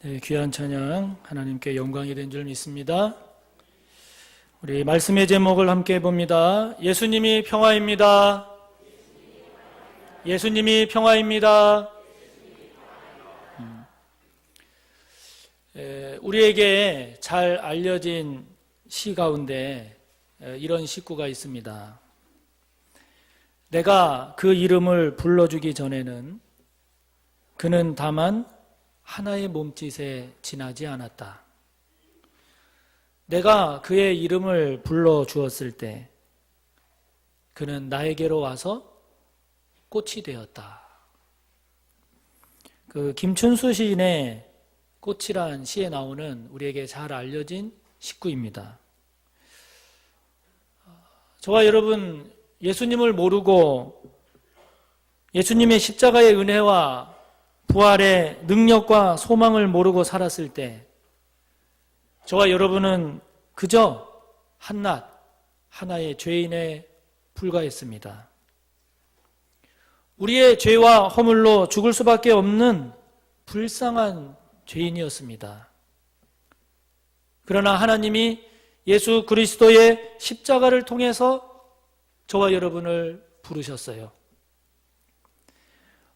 네, 귀한 찬양 하나님께 영광이 된 줄 믿습니다. 우리 말씀의 제목을 함께 봅니다. 예수님이 평화입니다. 예수님이 평화입니다. 우리에게 잘 알려진 시 가운데 이런 시구가 있습니다. 내가 그 이름을 불러주기 전에는 그는 다만 하나의 몸짓에 지나지 않았다. 내가 그의 이름을 불러주었을 때 그는 나에게로 와서 꽃이 되었다. 그 김춘수 시인의 꽃이란 시에 나오는 우리에게 잘 알려진 식구입니다. 저와 여러분, 예수님을 모르고 예수님의 십자가의 은혜와 부활의 능력과 소망을 모르고 살았을 때 저와 여러분은 그저 한낱 하나의 죄인에 불과했습니다. 우리의 죄와 허물로 죽을 수밖에 없는 불쌍한 죄인이었습니다. 그러나 하나님이 예수 그리스도의 십자가를 통해서 저와 여러분을 부르셨어요.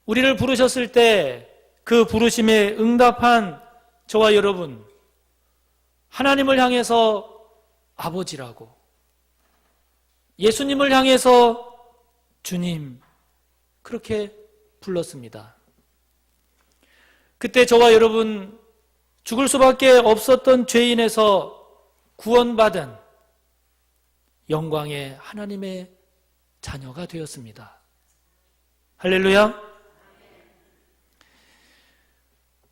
우리를 부르셨을 때 그 부르심에 응답한 저와 여러분, 하나님을 향해서 아버지라고, 예수님을 향해서 주님, 그렇게 불렀습니다. 그때 저와 여러분, 죽을 수밖에 없었던 죄인에서 구원받은 영광의 하나님의 자녀가 되었습니다. 할렐루야.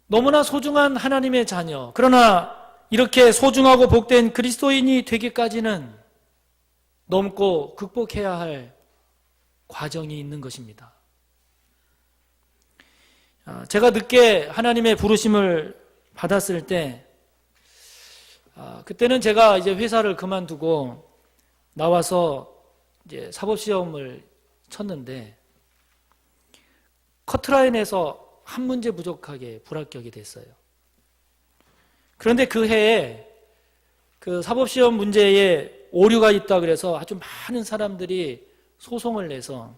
너무나 소중한 하나님의 자녀, 그러나 이렇게 소중하고 복된 그리스도인이 되기까지는 넘고 극복해야 할 과정이 있는 것입니다. 제가 늦게 하나님의 부르심을 받았을 때 그때는 제가 이제 회사를 그만두고 나와서 이제 사법시험을 쳤는데 커트라인에서 한 문제 부족하게 불합격이 됐어요. 그런데 그 해에 그 사법시험 문제에 오류가 있다 그래서 아주 많은 사람들이 소송을 내서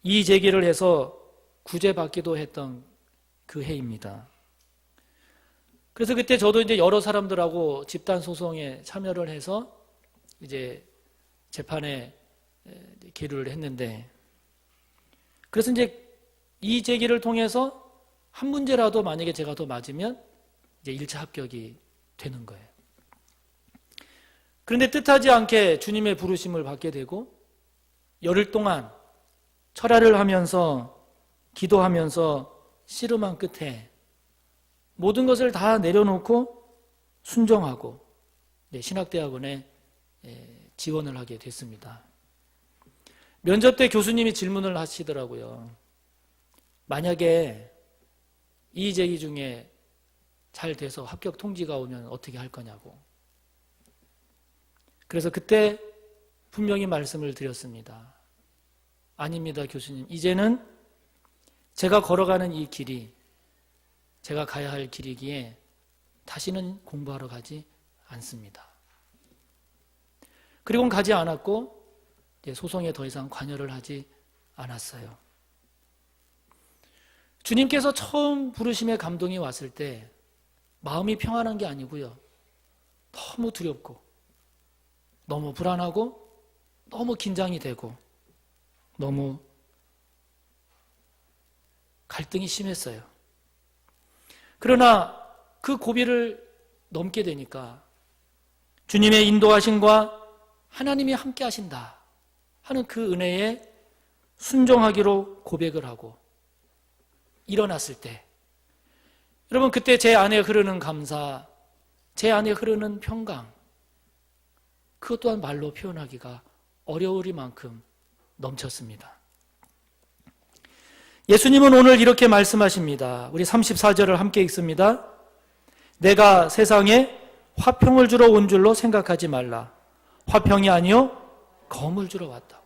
이의 제기를 해서 구제받기도 했던 그 해입니다. 그래서 그때 저도 이제 여러 사람들하고 집단 소송에 참여를 해서 이제 재판에 기류를 했는데, 그래서 이제 이의 제기를 통해서 한 문제라도 만약에 제가 더 맞으면 이제 1차 합격이 되는 거예요. 그런데 뜻하지 않게 주님의 부르심을 받게 되고 열흘 동안 철야를 하면서 기도하면서 씨름한 끝에 모든 것을 다 내려놓고 순종하고 신학대학원에 지원을 하게 됐습니다. 면접 때 교수님이 질문을 하시더라고요. 만약에 이의 제기 중에 잘 돼서 합격 통지가 오면 어떻게 할 거냐고. 그래서 그때 분명히 말씀을 드렸습니다. 아닙니다, 교수님. 이제는 제가 걸어가는 이 길이 제가 가야 할 길이기에 다시는 공부하러 가지 않습니다. 그리고는 가지 않았고 소송에 더 이상 관여를 하지 않았어요. 주님께서 처음 부르심의 감동이 왔을 때 마음이 평안한 게 아니고요, 너무 두렵고 너무 불안하고 너무 긴장이 되고 너무 갈등이 심했어요. 그러나 그 고비를 넘게 되니까 주님의 인도하심과 하나님이 함께 하신다 하는 그 은혜에 순종하기로 고백을 하고 일어났을 때, 여러분, 그때 제 안에 흐르는 감사, 제 안에 흐르는 평강, 그것 또한 말로 표현하기가 어려우리만큼 넘쳤습니다. 예수님은 오늘 이렇게 말씀하십니다. 우리 34절을 함께 읽습니다. 내가 세상에 화평을 주러 온 줄로 생각하지 말라. 화평이 아니요 검을 주러 왔다.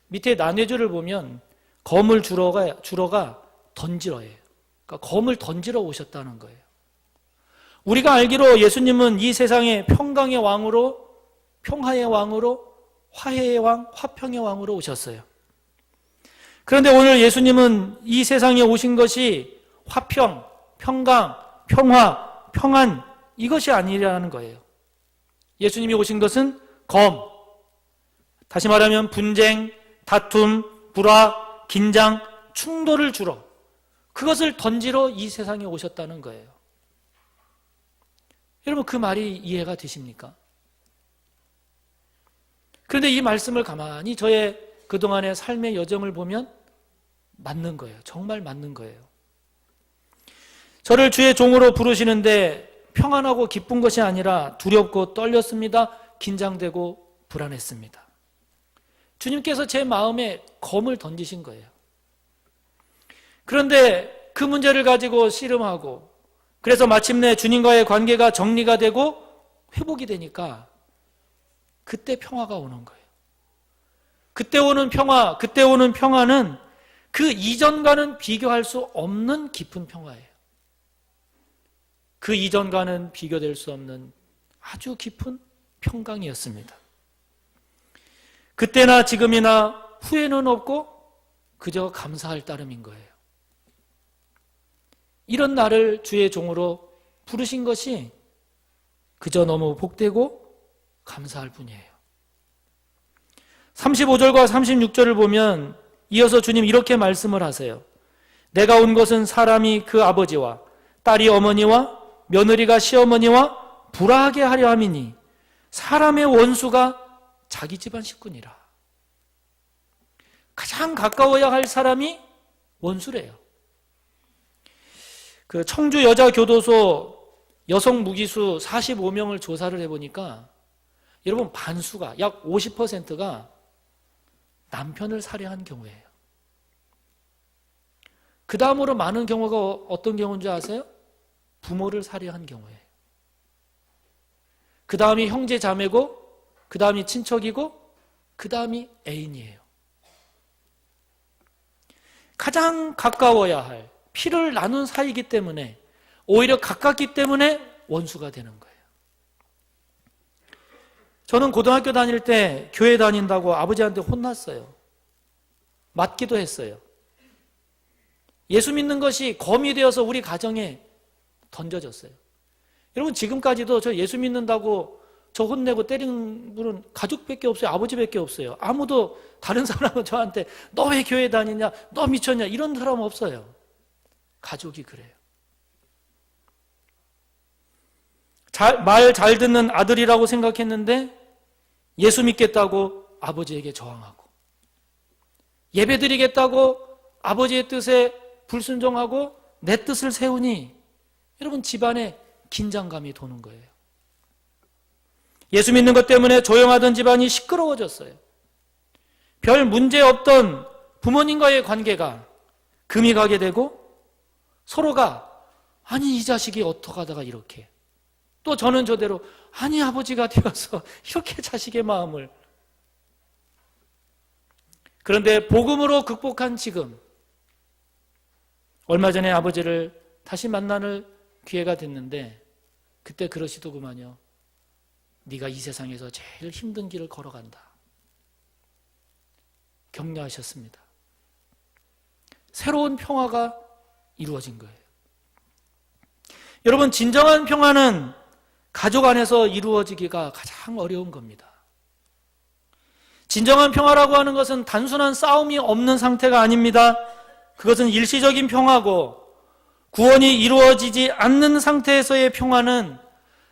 밑에 난해주를 보면 검을 주러가 던지러예요. 그러니까 검을 던지러 오셨다는 거예요. 우리가 알기로 예수님은 이 세상에 평강의 왕으로, 평화의 왕으로, 화해의 왕, 화평의 왕으로 오셨어요. 그런데 오늘 예수님은 이 세상에 오신 것이 화평, 평강, 평화, 평안, 이것이 아니라는 거예요. 예수님이 오신 것은 검, 다시 말하면 분쟁, 다툼, 불화, 긴장, 충돌을 주러, 그것을 던지러 이 세상에 오셨다는 거예요. 여러분, 그 말이 이해가 되십니까? 그런데 이 말씀을 가만히 저의 그동안의 삶의 여정을 보면 맞는 거예요. 정말 맞는 거예요. 저를 주의 종으로 부르시는데 평안하고 기쁜 것이 아니라 두렵고 떨렸습니다. 긴장되고 불안했습니다. 주님께서 제 마음에 검을 던지신 거예요. 그런데 그 문제를 가지고 씨름하고, 그래서 마침내 주님과의 관계가 정리가 되고 회복이 되니까 그때 평화가 오는 거예요. 그때 오는 평화, 그때 오는 평화는 그 이전과는 비교할 수 없는 깊은 평화예요. 그 이전과는 비교될 수 없는 아주 깊은 평강이었습니다. 그때나 지금이나 후회는 없고 그저 감사할 따름인 거예요. 이런 나를 주의 종으로 부르신 것이 그저 너무 복되고 감사할 뿐이에요. 35절과 36절을 보면 이어서 주님 이렇게 말씀을 하세요. 내가 온 것은 사람이 그 아버지와 딸이 어머니와 며느리가 시어머니와 불화하게 하려 함이니 사람의 원수가 자기 집안 식구니라. 가장 가까워야 할 사람이 원수래요. 그 청주 여자교도소 여성 무기수 45명을 조사를 해보니까 여러분 반수가 약 50%가 남편을 살해한 경우예요. 그 다음으로 많은 경우가 어떤 경우인 줄 아세요? 부모를 살해한 경우예요. 그 다음이 형제 자매고, 그 다음이 친척이고, 그 다음이 애인이에요. 가장 가까워야 할 피를 나눈 사이이기 때문에, 오히려 가깝기 때문에 원수가 되는 거예요. 저는 고등학교 다닐 때 교회 다닌다고 아버지한테 혼났어요. 맞기도 했어요. 예수 믿는 것이 검이 되어서 우리 가정에 던져졌어요. 여러분, 지금까지도 저 예수 믿는다고 저 혼내고 때리는 분은 가족밖에 없어요. 아버지밖에 없어요. 아무도 다른 사람은 저한테 너 왜 교회 다니냐, 너 미쳤냐, 이런 사람 없어요. 가족이 그래요. 말 잘 듣는 아들이라고 생각했는데 예수 믿겠다고 아버지에게 저항하고, 예배 드리겠다고 아버지의 뜻에 불순종하고 내 뜻을 세우니 여러분 집안에 긴장감이 도는 거예요. 예수 믿는 것 때문에 조용하던 집안이 시끄러워졌어요. 별 문제 없던 부모님과의 관계가 금이 가게 되고, 서로가 아니 이 자식이 어떡하다가 이렇게, 또 저는 저대로 아니 아버지가 되어서 이렇게 자식의 마음을. 그런데 복음으로 극복한 지금, 얼마 전에 아버지를 다시 만나는 기회가 됐는데 그때 그러시더구만요. 네가 이 세상에서 제일 힘든 길을 걸어간다. 격려하셨습니다. 새로운 평화가 이루어진 거예요. 여러분, 진정한 평화는 가족 안에서 이루어지기가 가장 어려운 겁니다. 진정한 평화라고 하는 것은 단순한 싸움이 없는 상태가 아닙니다. 그것은 일시적인 평화고, 구원이 이루어지지 않는 상태에서의 평화는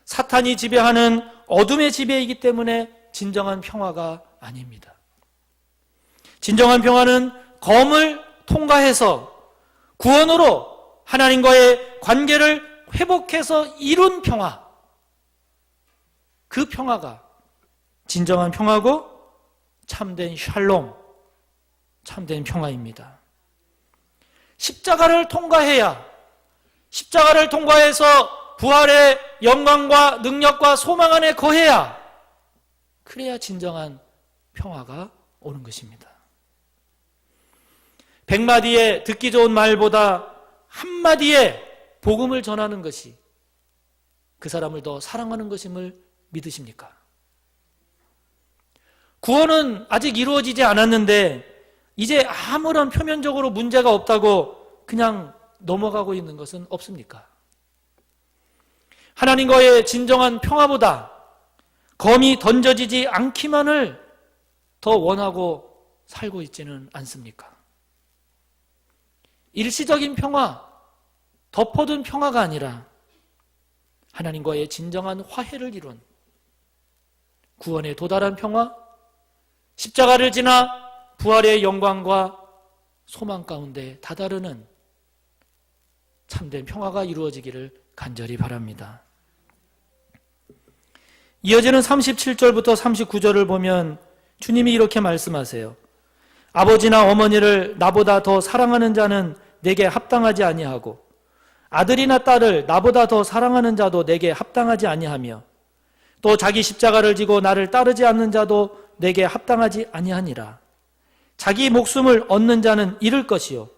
사탄이 지배하는 어둠의 지배이기 때문에 진정한 평화가 아닙니다. 진정한 평화는 검을 통과해서 구원으로 하나님과의 관계를 회복해서 이룬 평화, 그 평화가 진정한 평화고 참된 샬롬, 참된 평화입니다. 십자가를 통과해야, 십자가를 통과해서 부활의 영광과 능력과 소망 안에 거해야, 그래야 진정한 평화가 오는 것입니다. 100마디의 듣기 좋은 말보다 한마디의 복음을 전하는 것이 그 사람을 더 사랑하는 것임을 믿으십니까? 구원은 아직 이루어지지 않았는데 이제 아무런 표면적으로 문제가 없다고 그냥 넘어가고 있는 것은 없습니까? 하나님과의 진정한 평화보다 검이 던져지지 않기만을 더 원하고 살고 있지는 않습니까? 일시적인 평화, 덮어둔 평화가 아니라 하나님과의 진정한 화해를 이룬 구원에 도달한 평화, 십자가를 지나 부활의 영광과 소망 가운데 다다르는 참된 평화가 이루어지기를 간절히 바랍니다. 이어지는 37절부터 39절을 보면 주님이 이렇게 말씀하세요. 아버지나 어머니를 나보다 더 사랑하는 자는 내게 합당하지 아니하고 아들이나 딸을 나보다 더 사랑하는 자도 내게 합당하지 아니하며 또 자기 십자가를 지고 나를 따르지 않는 자도 내게 합당하지 아니하니라. 자기 목숨을 얻는 자는 잃을 것이요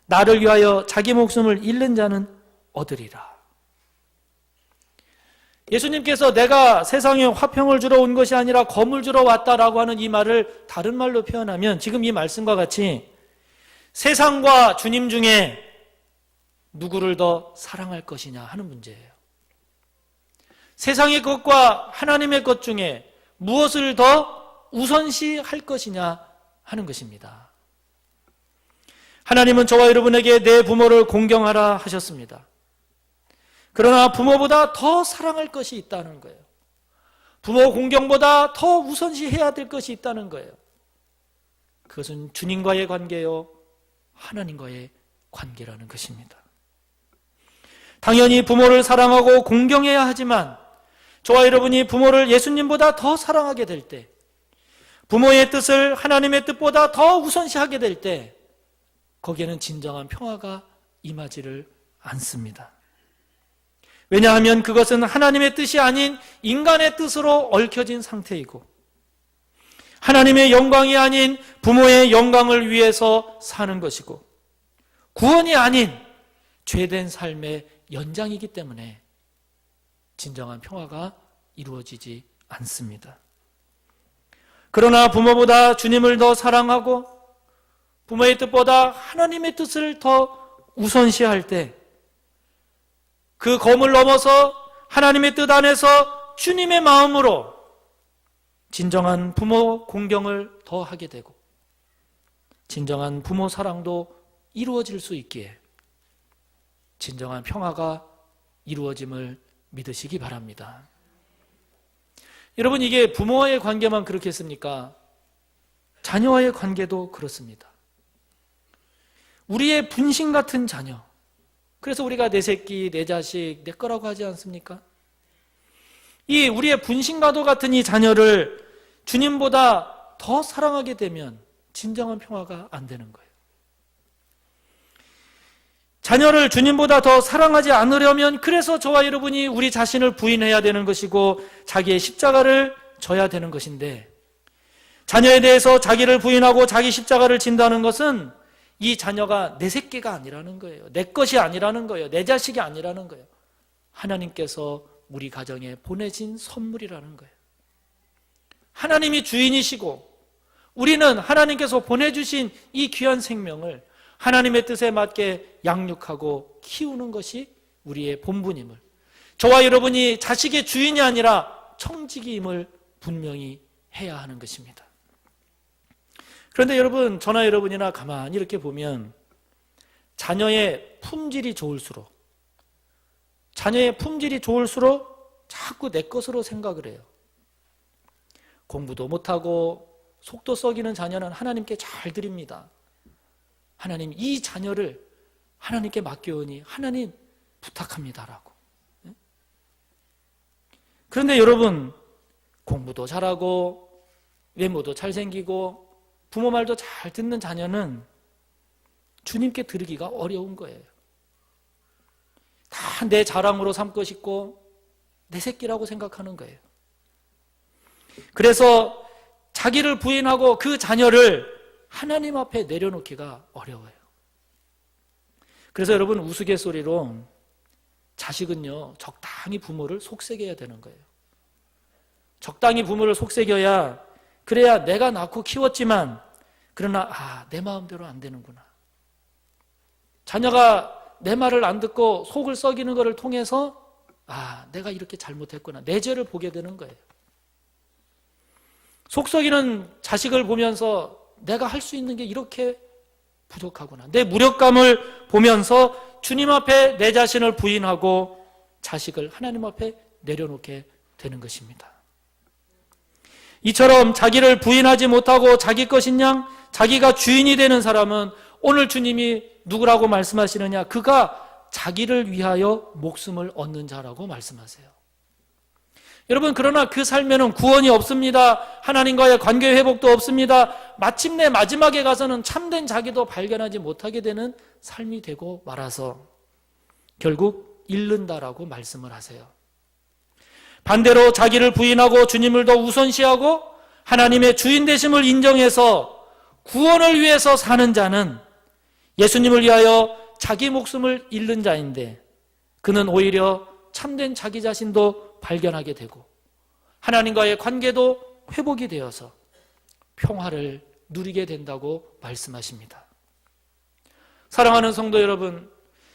나를 위하여 자기 목숨을 잃는 자는 얻으리라. 예수님께서 내가 세상에 화평을 주러 온 것이 아니라 검을 주러 왔다라고 하는 이 말을 다른 말로 표현하면 지금 이 말씀과 같이 세상과 주님 중에 누구를 더 사랑할 것이냐 하는 문제예요. 세상의 것과 하나님의 것 중에 무엇을 더 우선시할 것이냐 하는 것입니다. 하나님은 저와 여러분에게 내 부모를 공경하라 하셨습니다. 그러나 부모보다 더 사랑할 것이 있다는 거예요. 부모 공경보다 더 우선시해야 될 것이 있다는 거예요. 그것은 주님과의 관계요 하나님과의 관계라는 것입니다. 당연히 부모를 사랑하고 공경해야 하지만 저와 여러분이 부모를 예수님보다 더 사랑하게 될 때, 부모의 뜻을 하나님의 뜻보다 더 우선시하게 될 때 거기에는 진정한 평화가 임하지를 않습니다. 왜냐하면 그것은 하나님의 뜻이 아닌 인간의 뜻으로 얽혀진 상태이고 하나님의 영광이 아닌 부모의 영광을 위해서 사는 것이고 구원이 아닌 죄된 삶의 연장이기 때문에 진정한 평화가 이루어지지 않습니다. 그러나 부모보다 주님을 더 사랑하고 부모의 뜻보다 하나님의 뜻을 더 우선시할 때 그 검을 넘어서 하나님의 뜻 안에서 주님의 마음으로 진정한 부모 공경을 더 하게 되고 진정한 부모 사랑도 이루어질 수 있기에 진정한 평화가 이루어짐을 믿으시기 바랍니다. 여러분, 이게 부모와의 관계만 그렇겠습니까? 자녀와의 관계도 그렇습니다. 우리의 분신 같은 자녀, 그래서 우리가 내 새끼, 내 자식, 내 거라고 하지 않습니까? 이 우리의 분신과도 같은 이 자녀를 주님보다 더 사랑하게 되면 진정한 평화가 안 되는 거예요. 자녀를 주님보다 더 사랑하지 않으려면 그래서 저와 여러분이 우리 자신을 부인해야 되는 것이고 자기의 십자가를 져야 되는 것인데 자녀에 대해서 자기를 부인하고 자기 십자가를 진다는 것은 이 자녀가 내 새끼가 아니라는 거예요. 내 것이 아니라는 거예요. 내 자식이 아니라는 거예요. 하나님께서 우리 가정에 보내신 선물이라는 거예요. 하나님이 주인이시고 우리는 하나님께서 보내주신 이 귀한 생명을 하나님의 뜻에 맞게 양육하고 키우는 것이 우리의 본분임을, 저와 여러분이 자식의 주인이 아니라 청지기임을 분명히 해야 하는 것입니다. 그런데 여러분, 저나 여러분이나 가만히 이렇게 보면 자녀의 품질이 좋을수록 자꾸 내 것으로 생각을 해요. 공부도 못하고 속도 썩이는 자녀는 하나님께 잘 드립니다. 하나님, 이 자녀를 하나님께 맡겨오니 하나님 부탁합니다라고. 그런데 여러분, 공부도 잘하고 외모도 잘생기고 부모 말도 잘 듣는 자녀는 주님께 드리기가 어려운 거예요. 다 내 자랑으로 삼고 싶고 내 새끼라고 생각하는 거예요. 그래서 자기를 부인하고 그 자녀를 하나님 앞에 내려놓기가 어려워요. 그래서 여러분, 우스갯소리로 자식은요, 적당히 부모를 속삭여야 되는 거예요. 적당히 부모를 속삭여야, 그래야 내가 낳고 키웠지만 그러나 내 마음대로 안 되는구나. 자녀가 내 말을 안 듣고 속을 썩이는 것을 통해서 내가 이렇게 잘못했구나. 내 죄를 보게 되는 거예요. 속 썩이는 자식을 보면서 내가 할 수 있는 게 이렇게 부족하구나. 내 무력감을 보면서 주님 앞에 내 자신을 부인하고 자식을 하나님 앞에 내려놓게 되는 것입니다. 이처럼 자기를 부인하지 못하고 자기 것인 양 자기가 주인이 되는 사람은 오늘 주님이 누구라고 말씀하시느냐? 그가 자기를 위하여 목숨을 얻는 자라고 말씀하세요. 여러분, 그러나 그 삶에는 구원이 없습니다. 하나님과의 관계 회복도 없습니다. 마침내 마지막에 가서는 참된 자기도 발견하지 못하게 되는 삶이 되고 말아서 결국 잃는다라고 말씀을 하세요. 반대로 자기를 부인하고 주님을 더 우선시하고 하나님의 주인 되심을 인정해서 구원을 위해서 사는 자는 예수님을 위하여 자기 목숨을 잃는 자인데, 그는 오히려 참된 자기 자신도 발견하게 되고 하나님과의 관계도 회복이 되어서 평화를 누리게 된다고 말씀하십니다. 사랑하는 성도 여러분,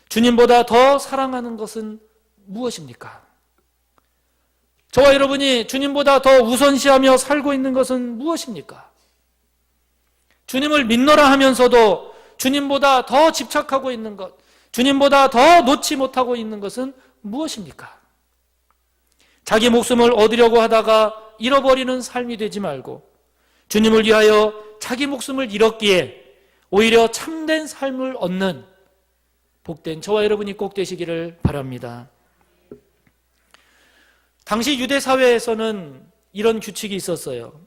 주님보다 더 사랑하는 것은 무엇입니까? 저와 여러분이 주님보다 더 우선시하며 살고 있는 것은 무엇입니까? 주님을 믿노라 하면서도 주님보다 더 집착하고 있는 것, 주님보다 더 놓지 못하고 있는 것은 무엇입니까? 자기 목숨을 얻으려고 하다가 잃어버리는 삶이 되지 말고 주님을 위하여 자기 목숨을 잃었기에 오히려 참된 삶을 얻는 복된 저와 여러분이 꼭 되시기를 바랍니다. 당시 유대 사회에서는 이런 규칙이 있었어요.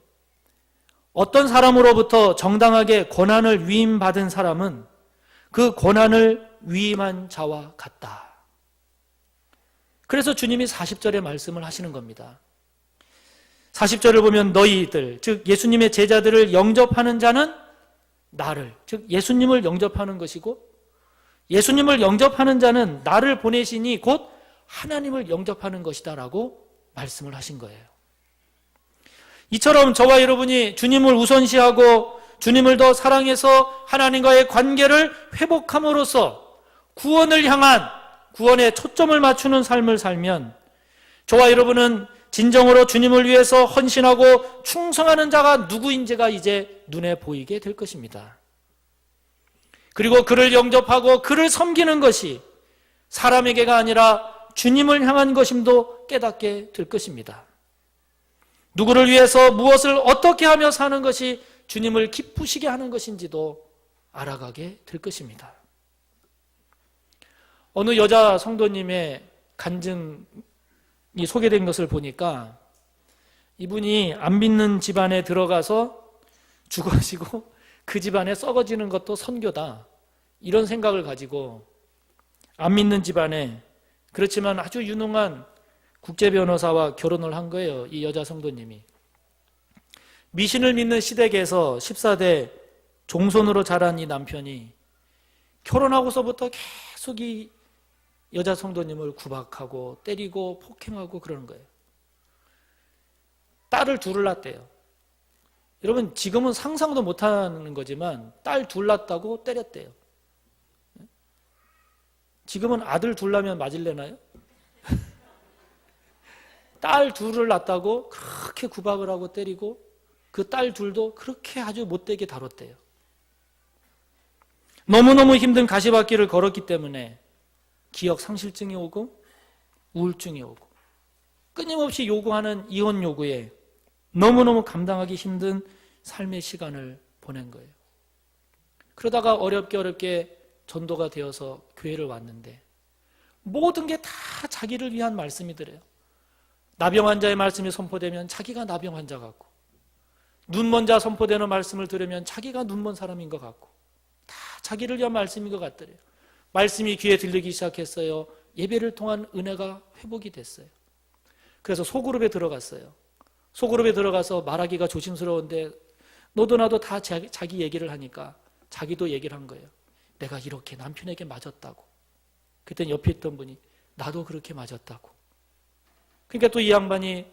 어떤 사람으로부터 정당하게 권한을 위임받은 사람은 그 권한을 위임한 자와 같다. 그래서 주님이 40절에 말씀을 하시는 겁니다. 40절을 보면 너희들, 즉 예수님의 제자들을 영접하는 자는 나를, 즉 예수님을 영접하는 것이고, 예수님을 영접하는 자는 나를 보내시니 곧 하나님을 영접하는 것이다 라고 말씀을 하신 거예요. 이처럼 저와 여러분이 주님을 우선시하고 주님을 더 사랑해서 하나님과의 관계를 회복함으로써 구원을 향한, 구원에 초점을 맞추는 삶을 살면 저와 여러분은 진정으로 주님을 위해서 헌신하고 충성하는 자가 누구인지가 이제 눈에 보이게 될 것입니다. 그리고 그를 영접하고 그를 섬기는 것이 사람에게가 아니라 주님을 향한 것임도 깨닫게 될 것입니다. 누구를 위해서 무엇을 어떻게 하며 사는 것이 주님을 기쁘시게 하는 것인지도 알아가게 될 것입니다. 어느 여자 성도님의 간증이 소개된 것을 보니까 이분이 안 믿는 집안에 들어가서 죽어지고 그 집안에 썩어지는 것도 선교다, 이런 생각을 가지고 안 믿는 집안에, 그렇지만 아주 유능한 국제 변호사와 결혼을 한 거예요. 이 여자 성도님이 미신을 믿는 시댁에서 14대 종손으로 자란 이 남편이 결혼하고서부터 계속 이 여자 성도님을 구박하고 때리고 폭행하고 그러는 거예요. 딸을 둘을 낳았대요. 여러분, 지금은 상상도 못하는 거지만 딸 둘 낳았다고 때렸대요. 지금은 아들 둘 낳으면 맞을래나요? 딸 둘을 낳았다고 그렇게 구박을 하고 때리고 그 딸 둘도 그렇게 아주 못되게 다뤘대요. 너무너무 힘든 가시밭길을 걸었기 때문에 기억 상실증이 오고 우울증이 오고 끊임없이 요구하는 이혼 요구에 너무너무 감당하기 힘든 삶의 시간을 보낸 거예요. 그러다가 어렵게 전도가 되어서 교회를 왔는데 모든 게 다 자기를 위한 말씀이더래요. 나병 환자의 말씀이 선포되면 자기가 나병 환자 같고, 눈먼 자 선포되는 말씀을 들으면 자기가 눈먼 사람인 것 같고, 다 자기를 위한 말씀인 것 같더래요. 말씀이 귀에 들리기 시작했어요. 예배를 통한 은혜가 회복이 됐어요. 그래서 소그룹에 들어갔어요. 소그룹에 들어가서 말하기가 조심스러운데 너도 나도 다 자기 얘기를 하니까 자기도 얘기를 한 거예요. 내가 이렇게 남편에게 맞았다고. 그때 옆에 있던 분이 나도 그렇게 맞았다고. 그러니까 또 이 양반이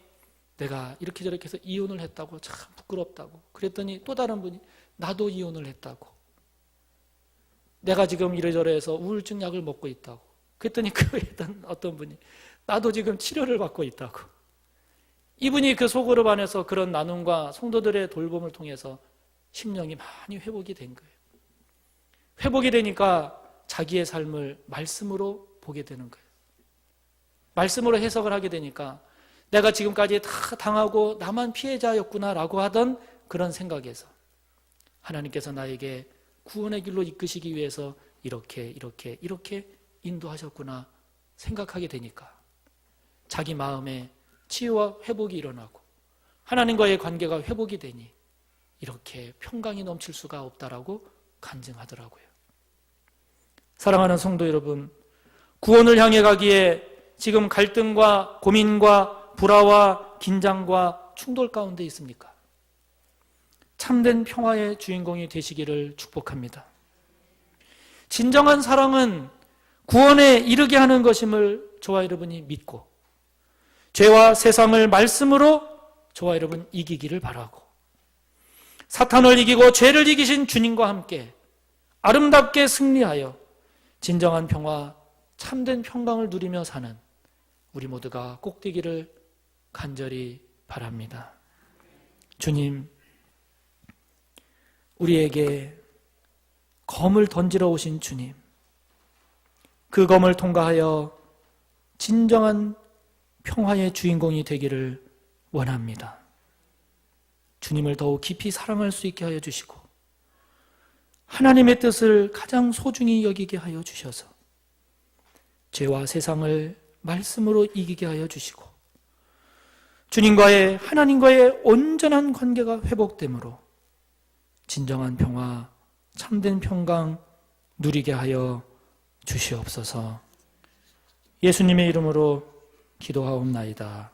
내가 이렇게 저렇게 해서 이혼을 했다고 참 부끄럽다고. 그랬더니 또 다른 분이 나도 이혼을 했다고. 내가 지금 이래저래 해서 우울증 약을 먹고 있다고. 그랬더니 그 어떤 분이 나도 지금 치료를 받고 있다고. 이분이 그 소그룹 안에서 그런 나눔과 성도들의 돌봄을 통해서 심령이 많이 회복이 된 거예요. 회복이 되니까 자기의 삶을 말씀으로 보게 되는 거예요. 말씀으로 해석을 하게 되니까 내가 지금까지 다 당하고 나만 피해자였구나라고 하던 그런 생각에서 하나님께서 나에게 구원의 길로 이끄시기 위해서 이렇게 인도하셨구나 생각하게 되니까 자기 마음에 치유와 회복이 일어나고 하나님과의 관계가 회복이 되니 이렇게 평강이 넘칠 수가 없다라고 간증하더라고요. 사랑하는 성도 여러분, 구원을 향해 가기에 지금 갈등과 고민과 불화와 긴장과 충돌 가운데 있습니까? 참된 평화의 주인공이 되시기를 축복합니다. 진정한 사랑은 구원에 이르게 하는 것임을 저와 여러분이 믿고 죄와 세상을 말씀으로 저와 여러분 이기기를 바라고 사탄을 이기고 죄를 이기신 주님과 함께 아름답게 승리하여 진정한 평화, 참된 평강을 누리며 사는 우리 모두가 꼭 되기를 간절히 바랍니다. 주님, 우리에게 검을 던지러 오신 주님, 그 검을 통과하여 진정한 평화의 주인공이 되기를 원합니다. 주님을 더욱 깊이 사랑할 수 있게 하여 주시고 하나님의 뜻을 가장 소중히 여기게 하여 주셔서 죄와 세상을 말씀으로 이기게 하여 주시고 주님과의 하나님과의 온전한 관계가 회복되므로 진정한 평화, 참된 평강 누리게 하여 주시옵소서. 예수님의 이름으로 기도하옵나이다.